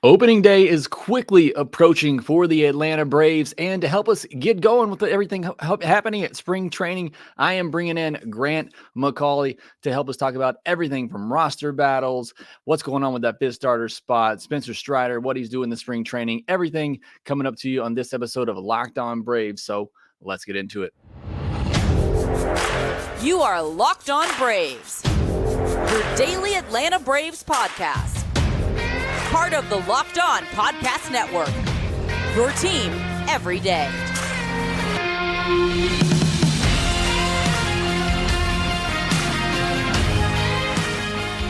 Opening day is quickly approaching for the Atlanta Braves, and to help us get going with everything happening at spring training, I am bringing in Grant McAuley to help us talk about everything from roster battles, what's going on with that fifth starter spot, Spencer Strider, what he's doing in the spring training, everything coming up to you on this episode of Locked On Braves. So let's get into it. You are Locked On Braves, your daily Atlanta Braves podcast. Part of the Locked On Podcast Network, your team every day.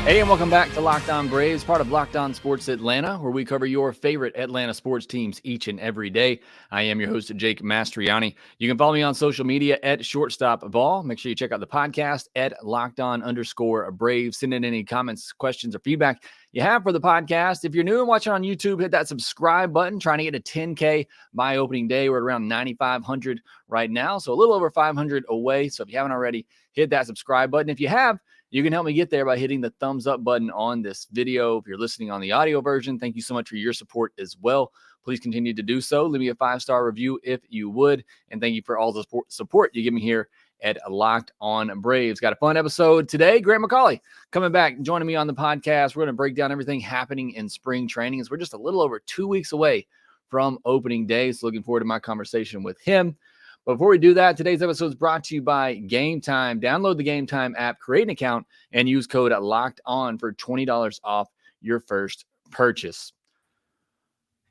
Hey, and welcome back to Locked On Braves, part of Locked On Sports Atlanta, where we cover your favorite Atlanta sports teams each and every day. I am your host, Jake Mastriani. You can follow me on social media at ShortstopBall. Make sure you check out the podcast at LockedOn_Braves. Send in any comments, questions, or feedback you have for the podcast. If you're new and watching on YouTube, hit that subscribe button. Trying to get to 10K by opening day. We're at around 9,500 right now, so a little over 500 away. So if you haven't already, hit that subscribe button. If you have, you can help me get there by hitting the thumbs up button on this video. If you're listening on the audio version, thank you so much for your support as well. Please continue to do so. Leave me a 5-star review if you would. And thank you for all the support you give me here at Locked On Braves. Got a fun episode today. Grant McAuley coming back, joining me on the podcast. We're going to break down everything happening in spring training as we're just a little over 2 weeks away from opening day. So looking forward to my conversation with him. Before we do that, today's episode is brought to you by Gametime. Download the Gametime app, create an account, and use code LOCKEDON for $20 off your first purchase.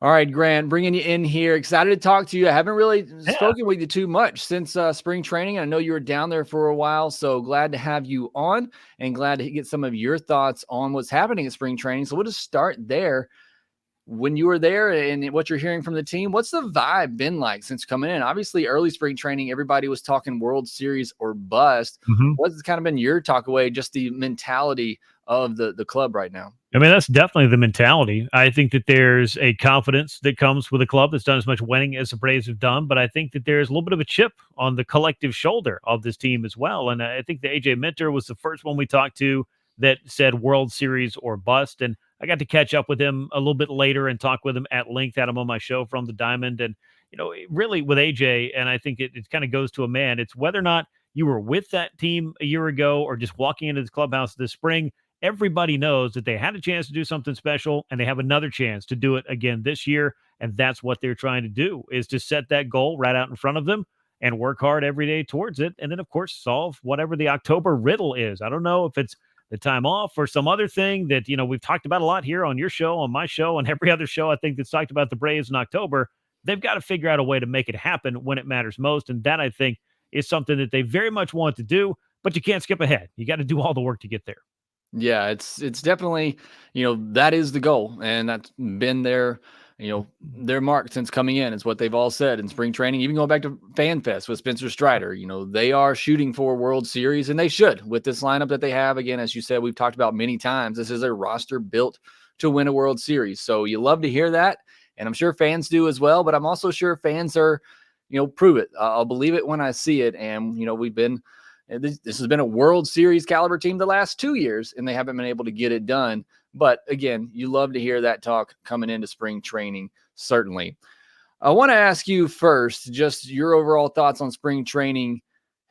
All right, Grant, bringing you in here. Excited to talk to you. I haven't really spoken with you too much since spring training. I know you were down there for a while, so glad to have you on and glad to get some of your thoughts on what's happening at spring training. So we'll just start there. When you were there and what you're hearing from the team, what's the vibe been like since coming in? Obviously, early spring training, everybody was talking World Series or bust. What's kind of been your talk away, just the mentality of the club right now? I mean, that's definitely the mentality. I think that there's a confidence that comes with a club that's done as much winning as the Braves have done, but I think that there's a little bit of a chip on the collective shoulder of this team as well. And I think the AJ Minter was the first one we talked to that said World Series or bust. And I got to catch up with him a little bit later and talk with him at length, had him on my show from the Diamond. And, you know, really with AJ, and I think it kind of goes to a man, it's whether or not you were with that team a year ago or just walking into the clubhouse this spring, everybody knows that they had a chance to do something special and they have another chance to do it again this year. And that's what they're trying to do, is to set that goal right out in front of them and work hard every day towards it. And then, of course, solve whatever the October riddle is. I don't know if it's the time off or some other thing that, you know, we've talked about a lot here on your show, on my show, on every other show, I think, that's talked about the Braves in October. They've got to figure out a way to make it happen when it matters most. And that, I think, is something that they very much want to do, but you can't skip ahead. You got to do all the work to get there. Yeah, it's definitely, that is the goal. And that's been their mark since coming in. It's what they've all said in spring training, even going back to FanFest with Spencer Strider. They are shooting for a World Series, and they should with this lineup that they have. Again, as you said, we've talked about many times, this is a roster built to win a World Series. So you love to hear that. And I'm sure fans do as well, but I'm also sure fans are, prove it. I'll believe it when I see it. And, this has been a World Series caliber team the last 2 years, and they haven't been able to get it done. But again, you love to hear that talk coming into spring training, certainly. I want to ask you first, just your overall thoughts on spring training.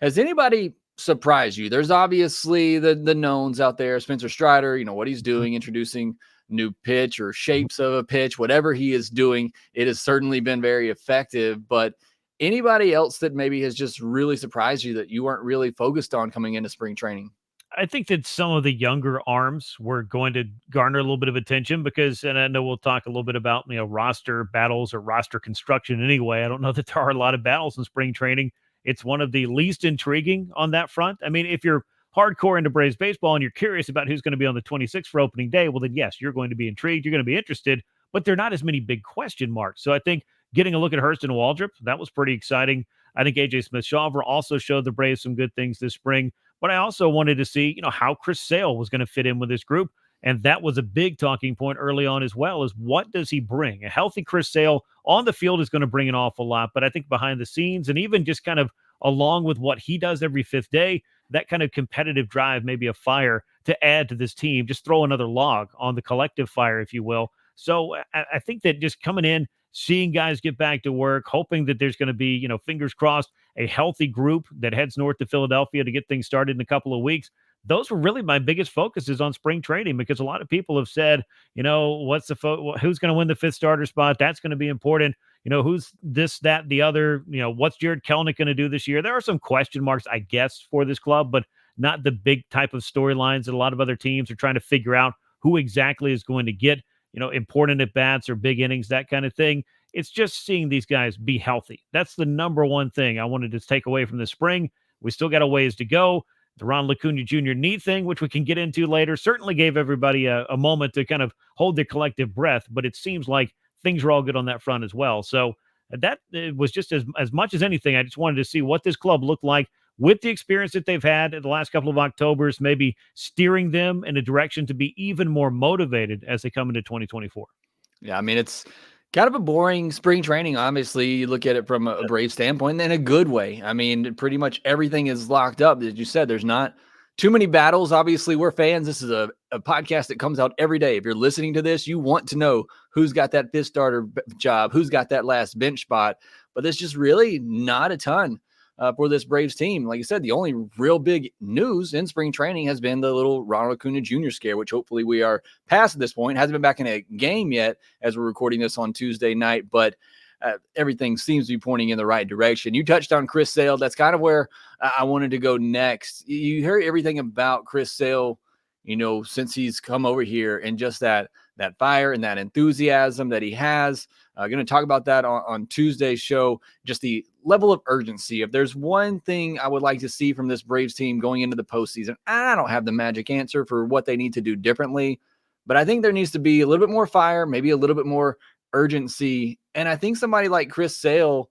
Has anybody surprised you? There's obviously the knowns out there, Spencer Strider, what he's doing, introducing new pitch or shapes of a pitch, whatever he is doing, it has certainly been very effective. But anybody else that maybe has just really surprised you that you weren't really focused on coming into spring training? I think that some of the younger arms were going to garner a little bit of attention because, and I know we'll talk a little bit about, roster battles or roster construction anyway. I don't know that there are a lot of battles in spring training. It's one of the least intriguing on that front. I mean, if you're hardcore into Braves baseball and you're curious about who's going to be on the 26th for opening day, well, then yes, you're going to be intrigued. You're going to be interested, but there are not as many big question marks. So I think getting a look at Hurston Waldrop, that was pretty exciting. I think AJ Smith-Shawver also showed the Braves some good things this spring. But I also wanted to see, how Chris Sale was going to fit in with this group. And that was a big talking point early on as well, is what does he bring? A healthy Chris Sale on the field is going to bring an awful lot. But I think behind the scenes and even just kind of along with what he does every fifth day, that kind of competitive drive, maybe a fire to add to this team, just throw another log on the collective fire, if you will. So I think that just coming in, seeing guys get back to work, hoping that there's going to be, fingers crossed, a healthy group that heads north to Philadelphia to get things started in a couple of weeks. Those were really my biggest focuses on spring training, because a lot of people have said, what's who's going to win the fifth starter spot? That's going to be important. Who's this, that, the other, what's Jared Kelenic going to do this year? There are some question marks, I guess, for this club, but not the big type of storylines that a lot of other teams are trying to figure out who exactly is going to get, important at bats or big innings, that kind of thing. It's just seeing these guys be healthy. That's the number one thing I wanted to take away from the spring. We still got a ways to go. The Ronald Acuña Jr. knee thing, which we can get into later, certainly gave everybody a moment to kind of hold their collective breath, but it seems like things are all good on that front as well. So that was just as much as anything. I just wanted to see what this club looked like with the experience that they've had in the last couple of Octobers, maybe steering them in a direction to be even more motivated as they come into 2024. Yeah, I mean, it's kind of a boring spring training. Obviously, you look at it from a Brave standpoint in a good way. I mean, pretty much everything is locked up. As you said, there's not too many battles. Obviously, we're fans. This is a podcast that comes out every day. If you're listening to this, you want to know who's got that fifth starter job, who's got that last bench spot. But there's just really not a ton for this Braves team. Like I said, the only real big news in spring training has been the little Ronald Acuña Jr. scare, which hopefully we are past at this point. Hasn't been back in a game yet as we're recording this on Tuesday night, but everything seems to be pointing in the right direction. You touched on Chris Sale. That's kind of where I wanted to go next. You hear everything about Chris Sale, since he's come over here, and just that fire and that enthusiasm that he has. Going to talk about that on Tuesday's show, just the level of urgency. If there's one thing I would like to see from this Braves team going into the postseason, I don't have the magic answer for what they need to do differently, but I think there needs to be a little bit more fire, maybe a little bit more urgency. And I think somebody like Chris Sale,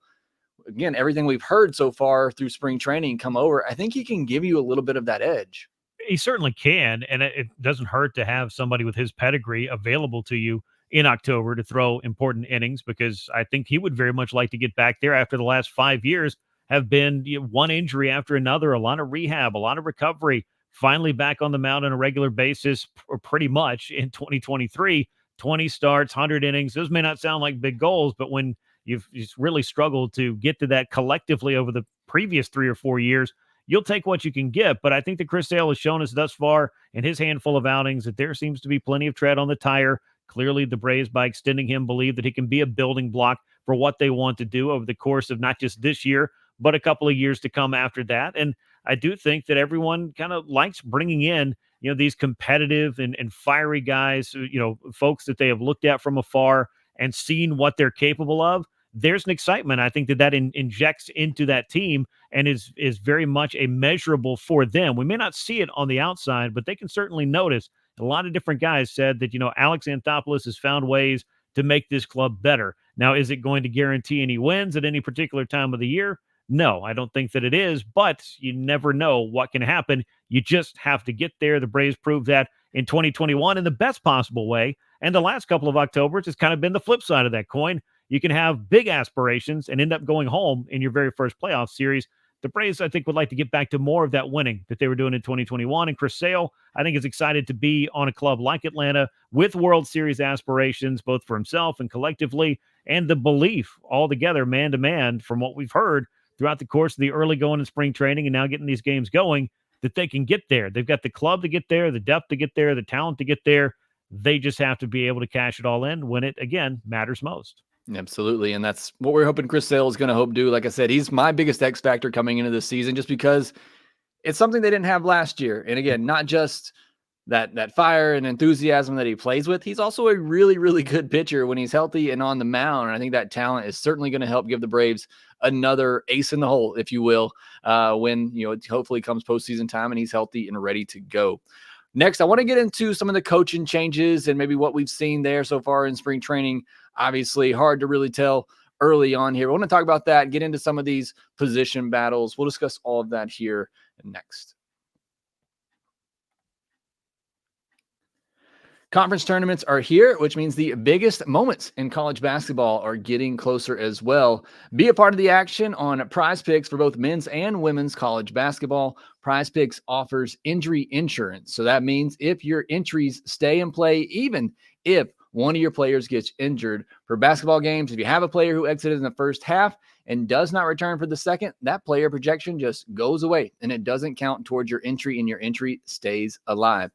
again, everything we've heard so far through spring training come over, I think he can give you a little bit of that edge. He certainly can, and it doesn't hurt to have somebody with his pedigree available to you in October to throw important innings, because I think he would very much like to get back there after the last 5 years have been one injury after another, a lot of rehab, a lot of recovery, finally back on the mound on a regular basis, or pretty much in 2023, 20 starts, 100 innings. Those may not sound like big goals, but when you've really struggled to get to that collectively over the previous 3 or 4 years, you'll take what you can get. But I think that Chris Sale has shown us thus far in his handful of outings that there seems to be plenty of tread on the tire. Clearly, the Braves, by extending him, believe that he can be a building block for what they want to do over the course of not just this year, but a couple of years to come after that. And I do think that everyone kind of likes bringing in, these competitive and fiery guys, folks that they have looked at from afar and seen what they're capable of. There's an excitement, I think, that injects into that team and is very much a measurable for them. We may not see it on the outside, but they can certainly notice. A lot of different guys said that, Alex Anthopoulos has found ways to make this club better. Now, is it going to guarantee any wins at any particular time of the year? No, I don't think that it is, but you never know what can happen. You just have to get there. The Braves proved that in 2021 in the best possible way. And the last couple of Octobers has kind of been the flip side of that coin. You can have big aspirations and end up going home in your very first playoff series. The Braves, I think, would like to get back to more of that winning that they were doing in 2021. And Chris Sale, I think, is excited to be on a club like Atlanta with World Series aspirations, both for himself and collectively, and the belief all together, man to man, from what we've heard throughout the course of the early going in spring training and now getting these games going, that they can get there. They've got the club to get there, the depth to get there, the talent to get there. They just have to be able to cash it all in when it, again, matters most. Absolutely. And that's what we're hoping Chris Sale is going to do. Like I said, he's my biggest X factor coming into this season, just because it's something they didn't have last year. And again, not just that fire and enthusiasm that he plays with. He's also a really, really good pitcher when he's healthy and on the mound. And I think that talent is certainly going to help give the Braves another ace in the hole, if you will, when, it hopefully comes postseason time and he's healthy and ready to go. Next, I want to get into some of the coaching changes and maybe what we've seen there so far in spring training. Obviously, hard to really tell early on here. We want to talk about that, get into some of these position battles. We'll discuss all of that here next. Conference tournaments are here, which means the biggest moments in college basketball are getting closer as well. Be a part of the action on PrizePicks for both men's and women's college basketball. PrizePicks offers injury insurance. So that means if your entries stay in play, even if one of your players gets injured. For basketball games, if you have a player who exited in the first half and does not return for the second, that player projection just goes away and it doesn't count towards your entry, and your entry stays alive.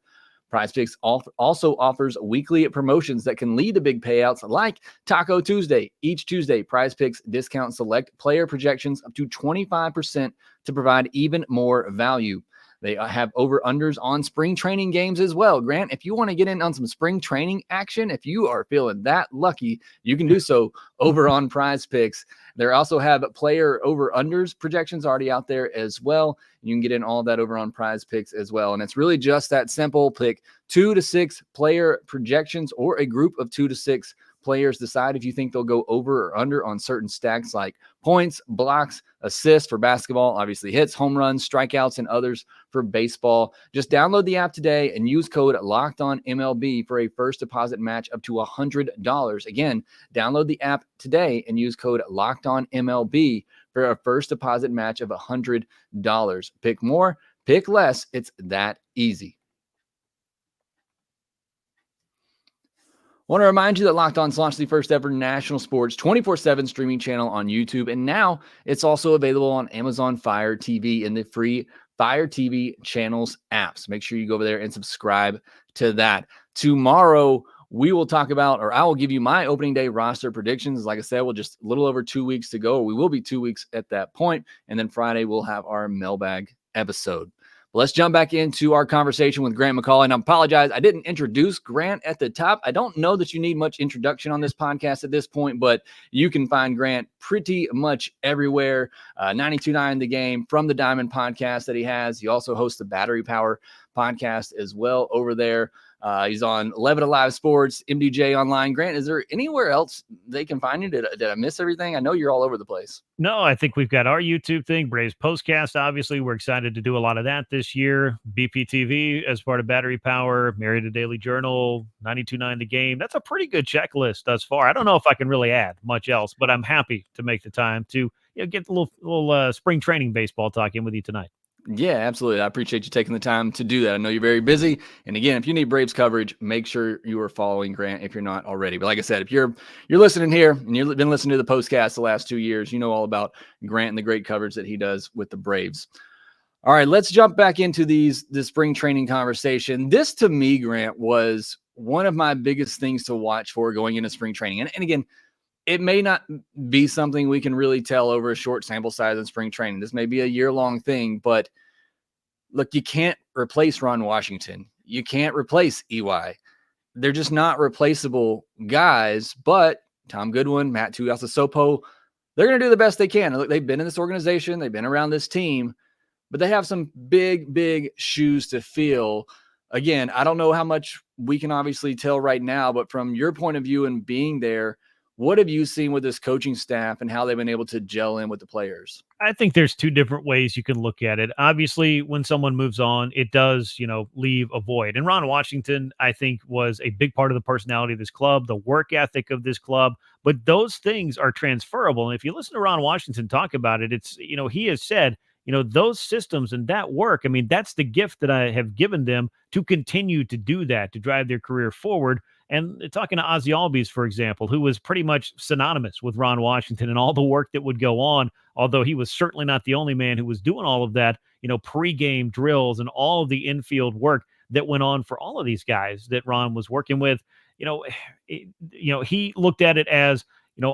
PrizePicks also offers weekly promotions that can lead to big payouts like Taco Tuesday. Each Tuesday, PrizePicks discounts select player projections up to 25% to provide even more value. They have over-unders on spring training games as well. Grant, if you want to get in on some spring training action, if you are feeling that lucky, you can do so over on PrizePicks. They also have player over-unders projections already out there as well. You can get in all of that over on PrizePicks as well. And it's really just that simple. Pick 2 to 6 player projections or a group of 2 to 6 players. Decide if you think they'll go over or under on certain stacks like points, blocks, assists for basketball, obviously hits, home runs, strikeouts, and others for baseball. Just download the app today and use code LOCKEDONMLB for a first deposit match up to $100. Again, download the app today and use code LOCKEDONMLB for a first deposit match of $100. Pick more, pick less. It's that easy. I want to remind you that Locked On's launched the first ever national sports 24/7 streaming channel on YouTube, and now it's also available on Amazon Fire TV in the free Fire TV channels apps. Make sure you go over there and subscribe to that. Tomorrow, we will talk about, or I will give you my opening day roster predictions. Like I said, we'll just a little over 2 weeks to go, or we will be 2 weeks at that point, and then Friday we'll have our mailbag episode. Let's jump back into our conversation with Grant McAuley. And I apologize, I didn't introduce Grant at the top. I don't know that you need much introduction on this podcast at this point, but you can find Grant pretty much everywhere. 92.9 The Game from the Diamond podcast that he has. He also hosts the Battery Power podcast as well over there. He's on 11 Alive Sports, MDJ Online. Grant, is there anywhere else they can find you? Did I miss everything? I know you're all over the place. No, I think we've got our YouTube thing, Braves Postcast. Obviously, we're excited to do a lot of that this year. BPTV as part of Battery Power, Married to Daily Journal, 92.9 The Game. That's a pretty good checklist thus far. I don't know if I can really add much else, but I'm happy to make the time to get a little spring training baseball talk in with you tonight. Yeah, absolutely. I appreciate you taking the time to do that. I know you're very busy. And again, if you need Braves coverage, make sure you are following Grant if you're not already. But like I said, if you're listening here and you've been listening to the postcast the last 2 years, you know all about Grant and the great coverage that he does with the Braves. All right, let's jump back into the spring training conversation. This, to me, Grant, was one of my biggest things to watch for going into spring training. And again, it may not be something we can really tell over a short sample size in spring training. This may be a year-long thing, but look, you can't replace Ron Washington. You can't replace EY. They're just not replaceable guys, but Tom Goodwin, Matt Tuiasosopo, they're going to do the best they can. Look, they've been in this organization. They've been around this team, but they have some big, big shoes to fill. Again, I don't know how much we can obviously tell right now, but from your point of view and being there, what have you seen with this coaching staff and how they've been able to gel in with the players? I think there's two different ways you can look at it. Obviously, when someone moves on, it does, leave a void. And Ron Washington, I think, was a big part of the personality of this club, the work ethic of this club. But those things are transferable. And if you listen to Ron Washington talk about it, it's, he has said, those systems and that work, I mean, that's the gift that I have given them to continue to do that, to drive their career forward. And talking to Ozzie Albies, for example, who was pretty much synonymous with Ron Washington and all the work that would go on, although he was certainly not the only man who was doing all of that, pregame drills and all of the infield work that went on for all of these guys that Ron was working with. He looked at it as,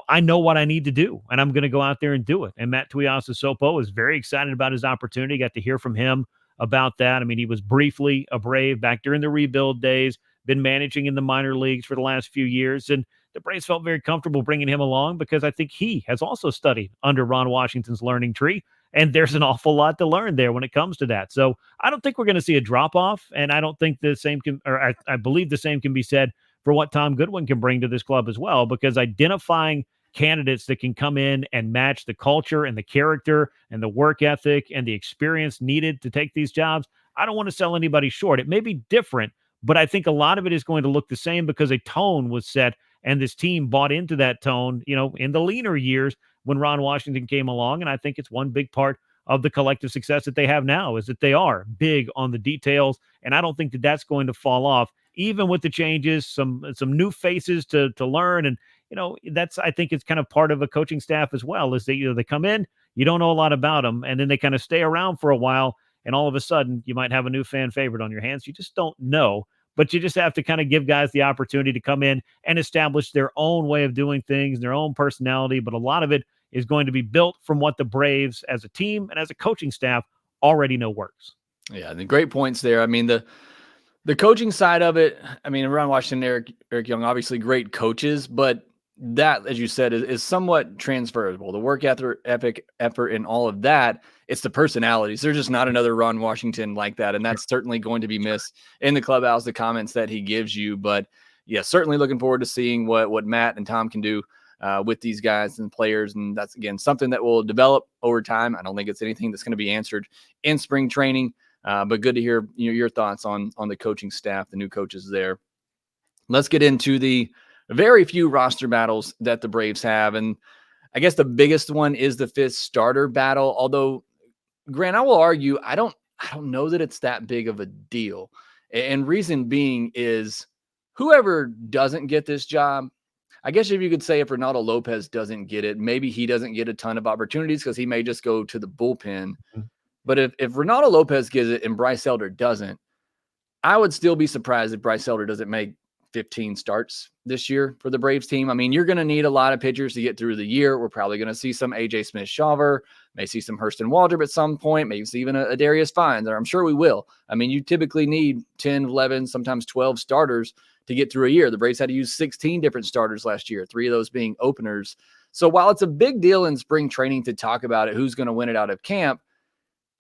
I know what I need to do, and I'm going to go out there and do it. And Matt Tuiasosopo was very excited about his opportunity. Got to hear from him about that. I mean, he was briefly a Brave back during the rebuild days, been managing in the minor leagues for the last few years. And the Braves felt very comfortable bringing him along because I think he has also studied under Ron Washington's learning tree. And there's an awful lot to learn there when it comes to that. So I don't think we're going to see a drop off. And I don't think the same I believe the same can be said for what Tom Goodwin can bring to this club as well, because identifying candidates that can come in and match the culture and the character and the work ethic and the experience needed to take these jobs, I don't want to sell anybody short. It may be different, but I think a lot of it is going to look the same because a tone was set and this team bought into that tone, in the leaner years when Ron Washington came along. And I think it's one big part of the collective success that they have now is that they are big on the details. And I don't think that that's going to fall off even with the changes, some new faces to learn. And, that's, I think it's kind of part of a coaching staff as well, is that, they come in, you don't know a lot about them, and then they kind of stay around for a while. And all of a sudden you might have a new fan favorite on your hands. You just don't know, but you just have to kind of give guys the opportunity to come in and establish their own way of doing things, their own personality. But a lot of it is going to be built from what the Braves as a team and as a coaching staff already know works. Yeah, the great points there. I mean, the coaching side of it, I mean, Ron Washington, Eric Young, obviously great coaches, but that, as you said, is somewhat transferable. The work ethic, effort, and all of that, it's the personalities. There's just not another Ron Washington like that, and that's certainly going to be missed in the clubhouse, the comments that he gives you. But yeah, certainly looking forward to seeing what Matt and Tom can do with these guys and players, and that's, again, something that will develop over time. I don't think it's anything that's going to be answered in spring training, but good to hear your thoughts on the coaching staff, the new coaches there. Let's get into the very few roster battles that the Braves have. And I guess the biggest one is the fifth starter battle. Although, Grant, I will argue, I don't know that it's that big of a deal. And reason being is whoever doesn't get this job, I guess if you could say if Ronaldo Lopez doesn't get it, maybe he doesn't get a ton of opportunities because he may just go to the bullpen. Mm-hmm. But if Ronaldo Lopez gets it and Bryce Elder doesn't, I would still be surprised if Bryce Elder doesn't make 15 starts this year for the Braves team. I mean, you're going to need a lot of pitchers to get through the year. We're probably going to see some AJ Smith-Shawver, may see some Hurston Waldrop at some point, maybe see even a Darius Fines, or I'm sure we will. I mean, you typically need 10, 11, sometimes 12 starters to get through a year. The Braves had to use 16 different starters last year, 3 of those being openers. So while it's a big deal in spring training to talk about it, who's going to win it out of camp,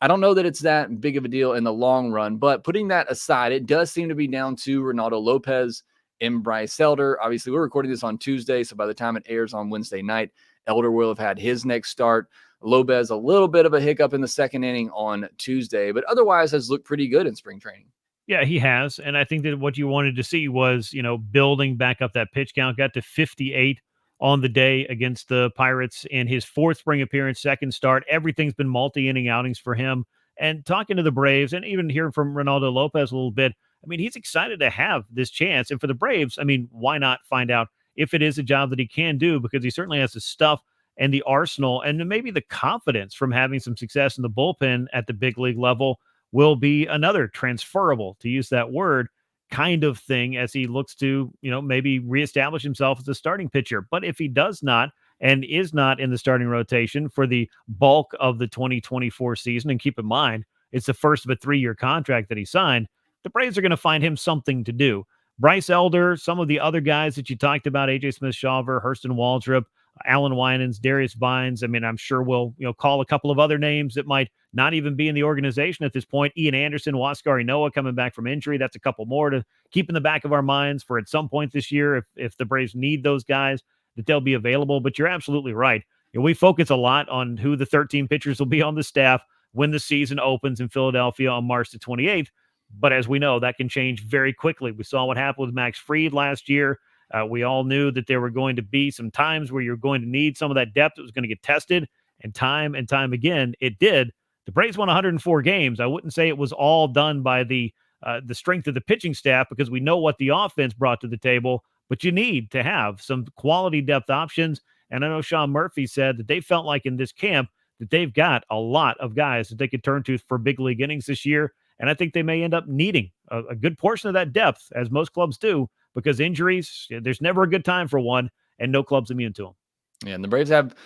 I don't know that it's that big of a deal in the long run. But putting that aside, it does seem to be down to Ronaldo Lopez and Bryce Elder. Obviously, we're recording this on Tuesday, so by the time it airs on Wednesday night, Elder will have had his next start. Lopez, a little bit of a hiccup in the second inning on Tuesday, but otherwise has looked pretty good in spring training. Yeah, he has. And I think that what you wanted to see was, building back up that pitch count. Got to 58 on the day against the Pirates in his 4th spring appearance, second start. Everything's been multi-inning outings for him. And talking to the Braves and even hearing from Ronaldo Lopez a little bit, I mean, he's excited to have this chance. And for the Braves, I mean, why not find out if it is a job that he can do? Because he certainly has the stuff and the arsenal and maybe the confidence from having some success in the bullpen at the big league level will be another transferable, to use that word, kind of thing as he looks to, maybe reestablish himself as a starting pitcher. But if he does not and is not in the starting rotation for the bulk of the 2024 season, and keep in mind, it's the first of a 3-year contract that he signed, the Braves are going to find him something to do. Bryce Elder, some of the other guys that you talked about, AJ Smith-Shawver, Hurston Waldrop, Alan Winans, Darius Vines. I mean, I'm sure we'll call a couple of other names that might not even be in the organization at this point. Ian Anderson, Huascar Ynoa coming back from injury. That's a couple more to keep in the back of our minds for at some point this year if the Braves need those guys, that they'll be available. But you're absolutely right. We focus a lot on who the 13 pitchers will be on the staff when the season opens in Philadelphia on March the 28th. But as we know, that can change very quickly. We saw what happened with Max Fried last year. We all knew that there were going to be some times where you're going to need some of that depth that was going to get tested, and time again, it did. The Braves won 104 games. I wouldn't say it was all done by the strength of the pitching staff, because we know what the offense brought to the table, but you need to have some quality depth options. And I know Sean Murphy said that they felt like in this camp that they've got a lot of guys that they could turn to for big league innings this year. And I think they may end up needing a good portion of that depth, as most clubs do, because injuries, there's never a good time for one, and no club's immune to them. Yeah, and the Braves have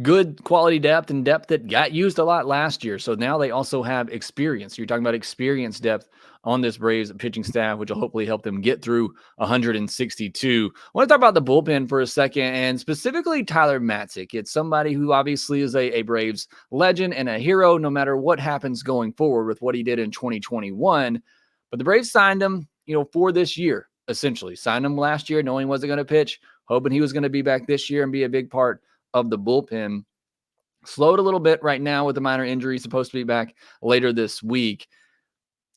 good quality depth and depth that got used a lot last year. So now they also have experience. You're talking about experience depth on this Braves pitching staff, which will hopefully help them get through 162. I want to talk about the bullpen for a second, and specifically Tyler Matzek. It's somebody who obviously is a Braves legend and a hero no matter what happens going forward with what he did in 2021. But the Braves signed him, for this year, essentially. Signed him last year knowing he wasn't going to pitch, hoping he was going to be back this year and be a big part of the bullpen. Slowed a little bit right now with the minor injury, supposed to be back later this week.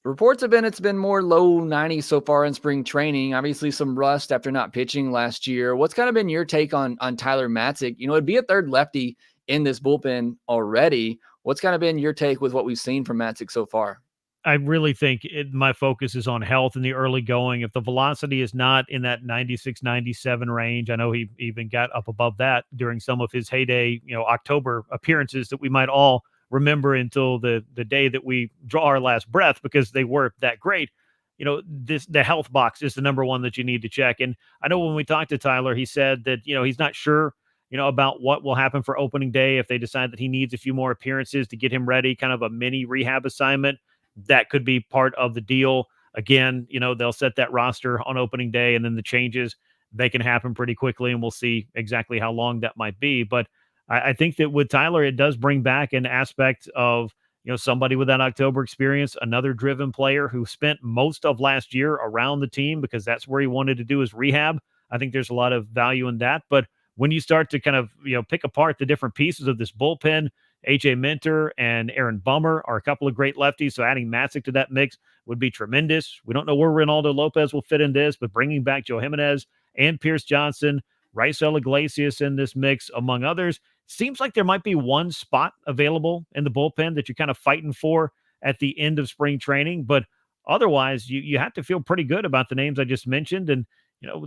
Reports have been it's been more low 90s so far in spring training. Obviously some rust after not pitching last year. What's kind of been your take on Tyler Matzek? It'd be a third lefty in this bullpen already. What's kind of been your take with what we've seen from Matzek so far? I really think my focus is on health in the early going. If the velocity is not in that 96, 97 range, I know he even got up above that during some of his heyday, October appearances that we might all remember until the day that we draw our last breath because they were that great. The health box is the number one that you need to check. And I know when we talked to Tyler, he said that, he's not sure, about what will happen for opening day if they decide that he needs a few more appearances to get him ready, kind of a mini rehab assignment. That could be part of the deal. Again, they'll set that roster on opening day and then the changes, they can happen pretty quickly and we'll see exactly how long that might be. But I think that with Tyler, it does bring back an aspect of, somebody with that October experience, another driven player who spent most of last year around the team because that's where he wanted to do his rehab. I think there's a lot of value in that. But when you start to kind of, pick apart the different pieces of this bullpen, AJ Minter and Aaron Bummer are a couple of great lefties. So adding Matzik to that mix would be tremendous. We don't know where Ronaldo Lopez will fit in this, but bringing back Joe Jimenez and Pierce Johnson, Raisel Iglesias in this mix, among others, seems like there might be one spot available in the bullpen that you're kind of fighting for at the end of spring training. But otherwise, you have to feel pretty good about the names I just mentioned. And,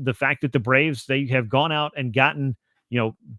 the fact that the Braves, they have gone out and gotten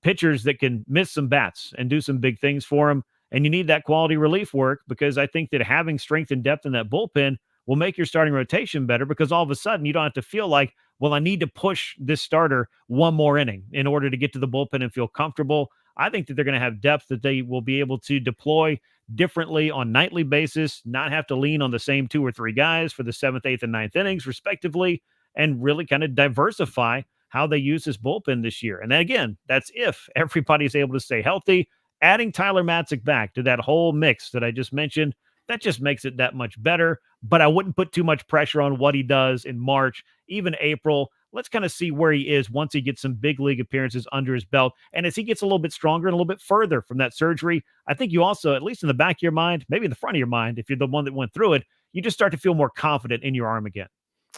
pitchers that can miss some bats and do some big things for them. And you need that quality relief work because I think that having strength and depth in that bullpen will make your starting rotation better because all of a sudden you don't have to feel like, well, I need to push this starter one more inning in order to get to the bullpen and feel comfortable. I think that they're going to have depth that they will be able to deploy differently on nightly basis, not have to lean on the same 2 or 3 guys for the 7th, 8th, and 9th innings, respectively, and really kind of diversify how they use this bullpen this year. And then again, that's if everybody's able to stay healthy. Adding Tyler Matzik back to that whole mix that I just mentioned, that just makes it that much better. But I wouldn't put too much pressure on what he does in March, even April. Let's kind of see where he is once he gets some big league appearances under his belt. And as he gets a little bit stronger and a little bit further from that surgery, I think you also, at least in the back of your mind, maybe in the front of your mind, if you're the one that went through it, you just start to feel more confident in your arm again.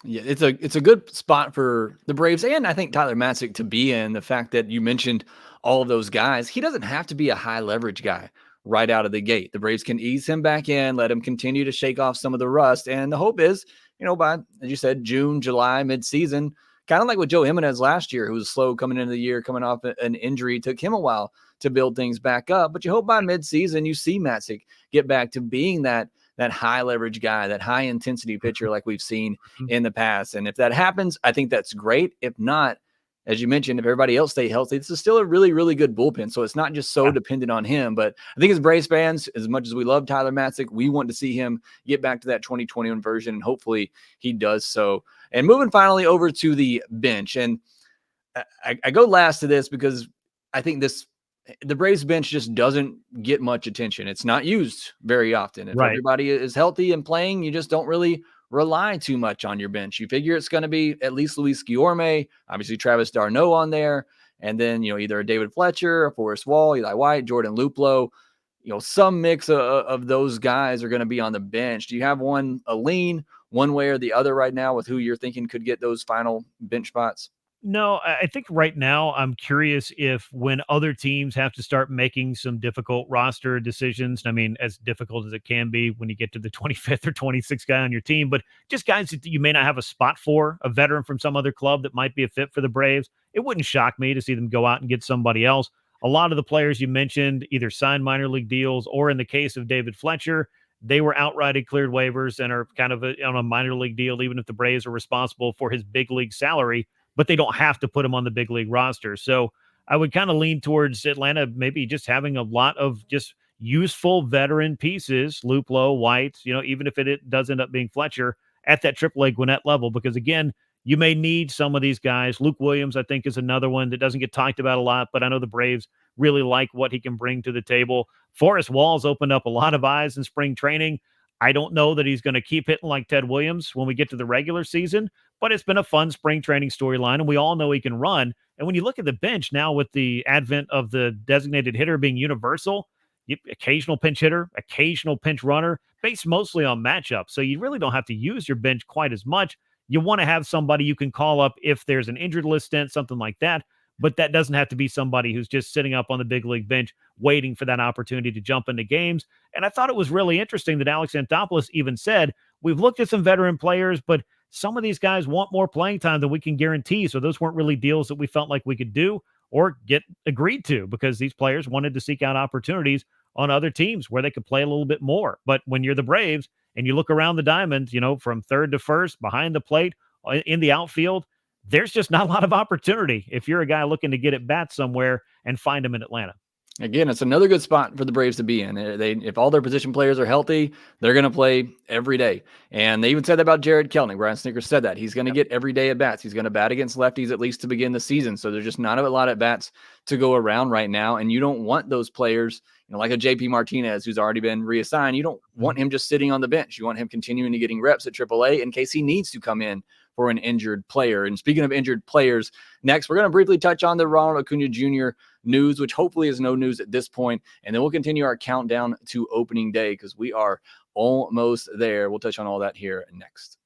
Yeah, it's a good spot for the Braves and I think Tyler Matzik to be in. The fact that you mentioned all of those guys, he doesn't have to be a high leverage guy right out of the gate. The Braves can ease him back in, let him continue to shake off some of the rust. And the hope is, by, as you said, June, July, mid-season, kind of like with Joe Jimenez last year, who was slow coming into the year, coming off an injury, took him a while to build things back up. But you hope by mid-season you see Matzik get back to being that high leverage guy, that high intensity pitcher like we've seen in the past. And if that happens, I think that's great. If not, as you mentioned, if everybody else stay healthy, this is still a really, really good bullpen. So it's not just so dependent on him. But I think as Braves fans, as much as we love Tyler Matzik, we want to see him get back to that 2021 version. And hopefully he does so. And moving finally over to the bench. And I go last to this because I think the Braves bench just doesn't get much attention. It's not used very often. If everybody is healthy and playing, you just don't really rely too much on your bench. You figure it's going to be at least Luis Guillorme, obviously Travis d'Arnaud on there, and then, either a David Fletcher, a Forrest Wall, Eli White, Jordan Luplow, some mix of those guys are going to be on the bench. Do you have a lean one way or the other right now with who you're thinking could get those final bench spots? No, I think right now I'm curious if when other teams have to start making some difficult roster decisions, I mean, as difficult as it can be when you get to the 25th or 26th guy on your team, but just guys that you may not have a spot for, a veteran from some other club that might be a fit for the Braves, it wouldn't shock me to see them go out and get somebody else. A lot of the players you mentioned either signed minor league deals or in the case of David Fletcher, they were outrighted cleared waivers and are kind of on a minor league deal, even if the Braves are responsible for his big league salary, but they don't have to put him on the big league roster. So I would kind of lean towards Atlanta, maybe just having a lot of just useful veteran pieces, Luplow, White, even if it does end up being Fletcher at that AAA Gwinnett level, because again, you may need some of these guys. Luke Williams, I think, is another one that doesn't get talked about a lot, but I know the Braves really like what he can bring to the table. Forrest Wall's opened up a lot of eyes in spring training. I don't know that he's going to keep hitting like Ted Williams when we get to the regular season, but it's been a fun spring training storyline, and we all know he can run. And when you look at the bench now with the advent of the designated hitter being universal, occasional pinch hitter, occasional pinch runner, based mostly on matchup. So you really don't have to use your bench quite as much. You want to have somebody you can call up if there's an injured list stint, something like that. but that doesn't have to be somebody who's just sitting up on the big league bench waiting for that opportunity to jump into games. And I thought it was really interesting that Alex Anthopoulos even said, we've looked at some veteran players, but some of these guys want more playing time than we can guarantee. So those weren't really deals that we felt like we could do or get agreed to, because these players wanted to seek out opportunities on other teams where they could play a little bit more. But when you're the Braves and you look around the diamond, from third to first, behind the plate, in the outfield, there's just not a lot of opportunity if you're a guy looking to get at bats somewhere and find them in Atlanta. Again, it's another good spot for the Braves to be in. If all their position players are healthy, they're going to play every day. And they even said that about Jared Kelly. Brian Snitker said that. He's going to get every day at bats. He's going to bat against lefties at least to begin the season. So there's just not a lot of bats to go around right now. And you don't want those players, like a JP Martinez, who's already been reassigned. You don't want him just sitting on the bench. You want him continuing to getting reps at AAA in case he needs to come in for an injured player. And speaking of injured players, next, we're going to briefly touch on the Ronald Acuña Jr. news, which hopefully is no news at this point. And then we'll continue our countdown to opening day because we are almost there. We'll touch on all that here next.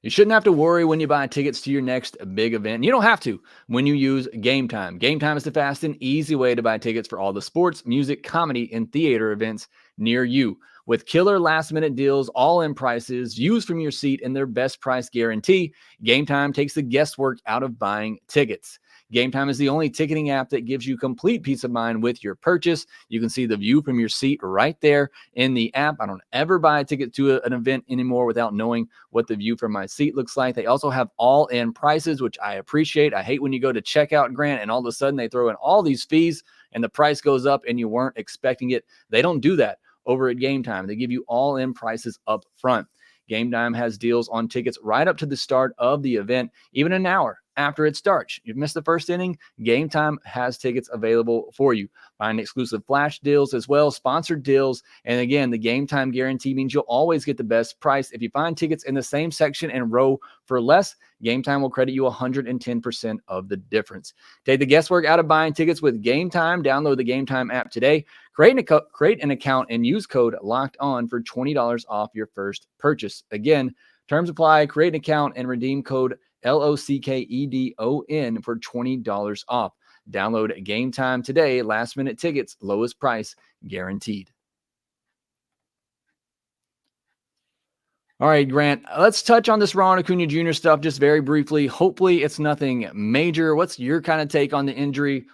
You shouldn't have to worry when you buy tickets to your next big event. You don't have to when you use Gametime. Gametime is the fast and easy way to buy tickets for all the sports, music, comedy, and theater events near you. With killer last-minute deals, all-in prices, used from your seat, and their best price guarantee, Gametime takes the guesswork out of buying tickets. Gametime is the only ticketing app that gives you complete peace of mind with your purchase. You can see the view from your seat right there in the app. I don't ever buy a ticket to an event anymore without knowing what the view from my seat looks like. They also have all-in prices, which I appreciate. I hate when you go to checkout, Grant, and all of a sudden they throw in all these fees and the price goes up and you weren't expecting it. They don't do that over at Gametime. They give you all-in prices up front. Gametime has deals on tickets right up to the start of the event, even an hour after it starts. You've missed the first inning, Gametime has tickets available for you. Find exclusive flash deals as well, sponsored deals. And again, the Gametime guarantee means you'll always get the best price. If you find tickets in the same section and row for less, Gametime will credit you 110% of the difference. Take the guesswork out of buying tickets with Gametime. Download the Gametime app today. Create an account and use code LOCKEDON for $20 off your first purchase. Again, terms apply. Create an account and redeem code LOCKEDON for $20 off. Download Gametime today. Last minute tickets, lowest price guaranteed. All right, Grant, let's touch on this Ronald Acuña Jr. stuff just very briefly. Hopefully it's nothing major. What's your kind of take on the injury?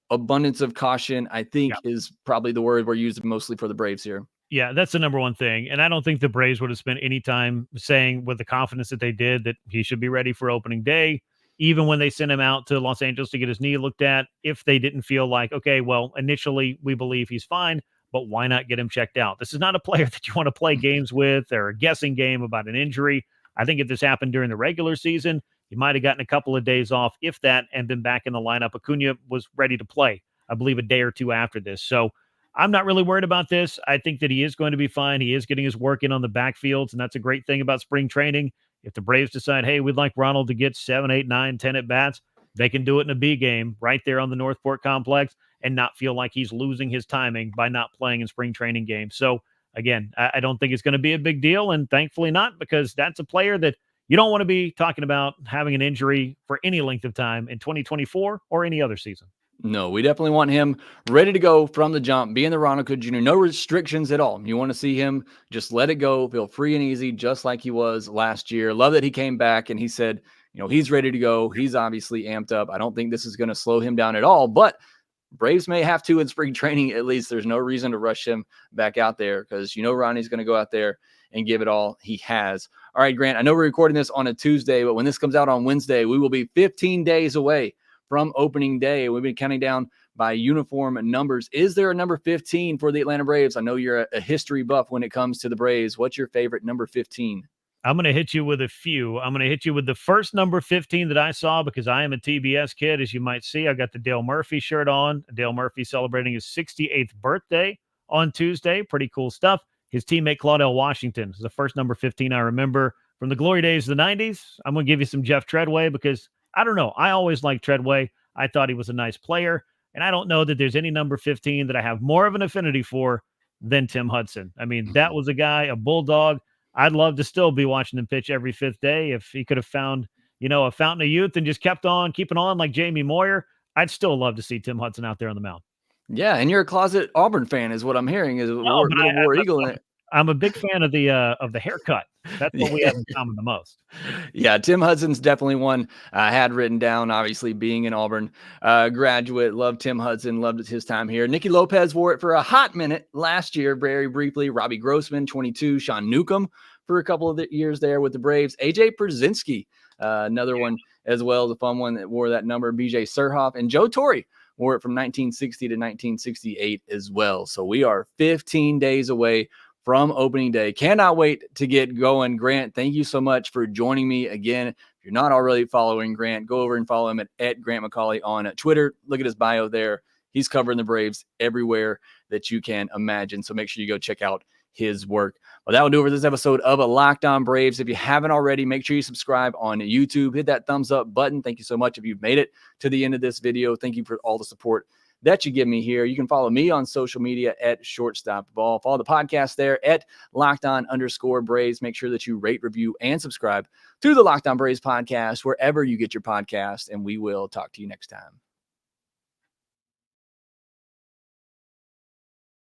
Abundance of caution, I think, is probably the word we're using mostly for the Braves here. Yeah, that's the number one thing. And I don't think the Braves would have spent any time saying with the confidence that they did that he should be ready for opening day, even when they sent him out to Los Angeles to get his knee looked at, if they didn't feel like, okay, well, initially we believe he's fine, but why not get him checked out? This is not a player that you want to play games with or a guessing game about an injury. I think if this happened during the regular season, he might have gotten a couple of days off, if that, and been back in the lineup. Acuña was ready to play, I believe, a day or two after this. So I'm not really worried about this. I think that he is going to be fine. He is getting his work in on the backfields, and that's a great thing about spring training. If the Braves decide, hey, we'd like Ronald to get 7, 8, 9, 10 at-bats, they can do it in a B game right there on the Northport Complex and not feel like he's losing his timing by not playing in spring training games. So, again, I don't think it's going to be a big deal, and thankfully not, because that's a player that you don't want to be talking about having an injury for any length of time in 2024 or any other season. No, we definitely want him ready to go from the jump, being the Ronald Acuña Jr. No restrictions at all. You want to see him just let it go, feel free and easy, just like he was last year. Love that he came back and he said, he's ready to go. He's obviously amped up. I don't think this is going to slow him down at all, but Braves may have to in spring training. At least there's no reason to rush him back out there because Ronnie's going to go out there and give it all he has. All right, Grant, I know we're recording this on a Tuesday, but when this comes out on Wednesday, we will be 15 days away from opening day. We've been counting down by uniform numbers. Is there a number 15 for the Atlanta Braves? I know you're a history buff when it comes to the Braves. What's your favorite number 15? I'm going to hit you with a few. I'm going to hit you with the first number 15 that I saw because I am a TBS kid. As you might see, I got the Dale Murphy shirt on. Dale Murphy celebrating his 68th birthday on Tuesday. Pretty cool stuff. His teammate Claudell Washington is the first number 15 I remember from the glory days of the 90s. I'm going to give you some Jeff Treadway because I don't know. I always liked Treadway. I thought he was a nice player. And I don't know that there's any number 15 that I have more of an affinity for than Tim Hudson. I mean, that was a guy, a bulldog. I'd love to still be watching him pitch every fifth day if he could have found, a fountain of youth and just kept on keeping on like Jamie Moyer, I'd still love to see Tim Hudson out there on the mound. Yeah, and you're a closet Auburn fan, is what I'm hearing. Is a No, but little War Eagle in it. I'm a big fan of the haircut. That's what we have in common the most. Yeah, Tim Hudson's definitely one I had written down, obviously being an Auburn graduate. Loved Tim Hudson, loved his time here. Nicky Lopez wore it for a hot minute last year, very briefly. Robbie Grossman, 22. Sean Newcomb for a couple of years there with the Braves. AJ Przinsky, another one as well, the fun one that wore that number. BJ Surhoff and Joe Torre wore it from 1960 to 1968 as well. So we are 15 days away from opening day. Cannot wait to get going. Grant, thank you so much for joining me again. If you're not already following Grant, go over and follow him at Grant McAuley on Twitter. Look at his bio there. He's covering the Braves everywhere that you can imagine. So make sure you go check out his work. Well, that will do it for this episode of Locked On Braves. If you haven't already, make sure you subscribe on YouTube. Hit that thumbs up button. Thank you so much if you've made it to the end of this video. Thank you for all the support that you give me here. You can follow me on social media at Shortstop Ball. Follow the podcast there at LockedOn_Braves. Make sure that you rate, review, and subscribe to the Locked On Braves podcast wherever you get your podcast, and we will talk to you next time.